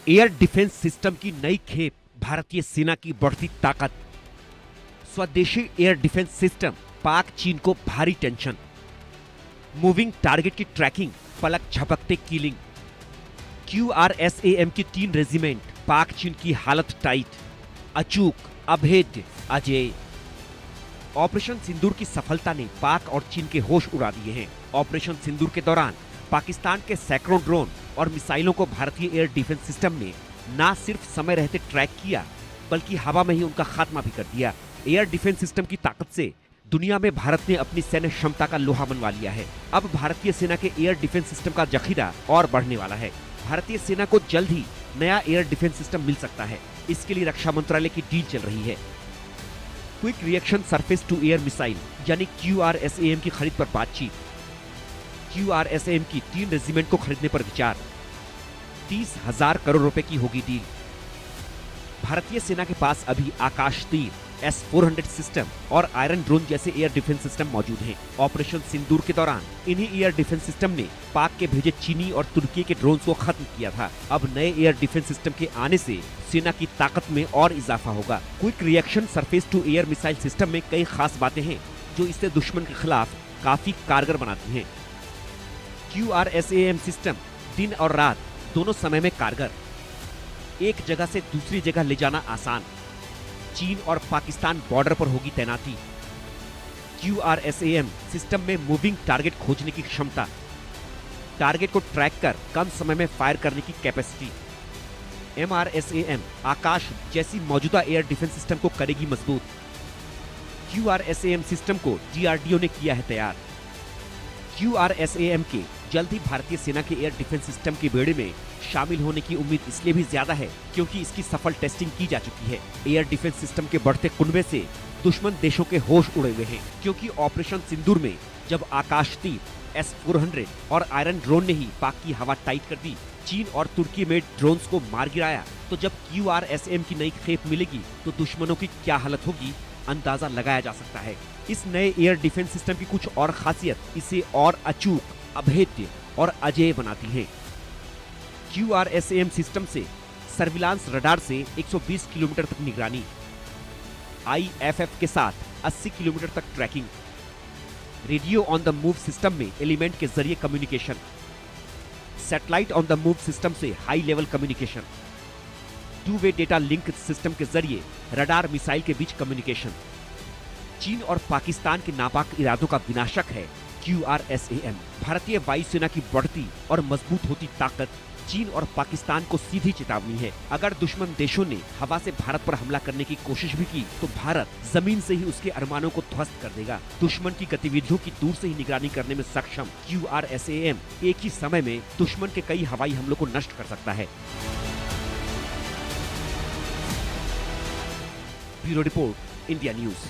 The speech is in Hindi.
एयर डिफेंस सिस्टम की नई खेप, भारतीय सेना की बढ़ती ताकत। स्वदेशी एयर डिफेंस सिस्टम, पाक चीन को भारी टेंशन। मूविंग टारगेट की ट्रैकिंग, पलक झपकते किलिंग। QRSAM की 3 रेजिमेंट, पाक चीन की हालत टाइट। अचूक, अभेद्य, अजेय। ऑपरेशन सिंदूर की सफलता ने पाक और चीन के होश उड़ा दिए हैं। ऑपरेशन सिंदूर के दौरान पाकिस्तान के सैकड़ों ड्रोन और मिसाइलों को भारतीय एयर डिफेंस सिस्टम ने न सिर्फ समय रहते ट्रैक किया, बल्कि हवा में ही उनका खात्मा भी कर दिया। एयर डिफेंस सिस्टम की ताकत से दुनिया में भारत ने अपनी सैन्य क्षमता का लोहा मनवा लिया है। अब भारतीय सेना के एयर डिफेंस सिस्टम का जखीरा और बढ़ने वाला है। भारतीय सेना को जल्द ही नया एयर डिफेंस सिस्टम मिल सकता है। इसके लिए रक्षा मंत्रालय की डील चल रही है। Quick reaction surface to air missile यानी QRSAM की खरीद पर बातचीत। QRSAM की 3 रेजिमेंट को खरीदने पर विचार। 30,000 करोड़ रुपए की होगी डील। भारतीय सेना के पास अभी आकाश तीर, S-400 सिस्टम और आयरन ड्रोन जैसे एयर डिफेंस सिस्टम मौजूद हैं। ऑपरेशन सिंदूर के दौरान इन्हीं एयर डिफेंस सिस्टम ने पाक के भेजे चीनी और तुर्की के ड्रोन्स को खत्म किया था। अब नए एयर डिफेंस सिस्टम के आने से सेना की ताकत में और इजाफा होगा। Quick reaction surface to air missile system में कई खास बातें हैं जो इसे दुश्मन के खिलाफ काफी कारगर बनाती हैं। QRSAM सिस्टम दिन और रात दोनों समय में कारगर, एक जगह से दूसरी जगह ले जाना आसान। चीन और पाकिस्तान बॉर्डर पर होगी तैनाती। QRSAM सिस्टम में मूविंग टारगेट खोजने की क्षमता, टारगेट को ट्रैक कर कम समय में फायर करने की कैपेसिटी। MRSAM आकाश जैसी मौजूदा एयर डिफेंस सिस्टम को करेगी मजबूत। QRSAM सिस्टम को DRDO ने किया है तैयार। QRSAM के जल्द ही भारतीय सेना के एयर डिफेंस सिस्टम के बेड़े में शामिल होने की उम्मीद इसलिए भी ज्यादा है क्योंकि इसकी सफल टेस्टिंग की जा चुकी है। एयर डिफेंस सिस्टम के बढ़ते कुनबे से दुश्मन देशों के होश उड़े हुए हैं, क्योंकि ऑपरेशन सिंदूर में जब आकाश तीर, S-400 और आयरन ड्रोन ने ही पाक की हवा टाइट कर दी, चीन और तुर्की में ड्रोन्स को मार गिराया, तो जब QRSAM की नई खेप मिलेगी तो दुश्मनों की क्या हालत होगी अंदाजा लगाया जा सकता है। इस नए एयर डिफेंस सिस्टम की कुछ और खासियत इसे और अचूक, अभेद्य और अजेय बनाती है। QRSAM सिस्टम से सर्विलांस रडार से 120 किलोमीटर तक निगरानी, IFF के साथ 80 किलोमीटर तक tracking, radio on the move system में एलिमेंट के जरिए communication, satellite on the move system से हाई लेवल कम्युनिकेशन, 2-वे डेटा लिंक सिस्टम के जरिए रडार मिसाइल के बीच कम्युनिकेशन। चीन और पाकिस्तान के नापाक इरादों का विनाशक है QRSAM। भारतीय वायुसेना की बढ़ती और मजबूत होती ताकत चीन और पाकिस्तान को सीधी चेतावनी है। अगर दुश्मन देशों ने हवा से भारत पर हमला करने की कोशिश भी की तो भारत जमीन से ही उसके अरमानों को ध्वस्त कर देगा। दुश्मन की गतिविधियों की दूर से ही निगरानी करने में सक्षम QRSAM एक ही समय में दुश्मन के कई हवाई हमलों को नष्ट कर सकता है। Bureau report, India news.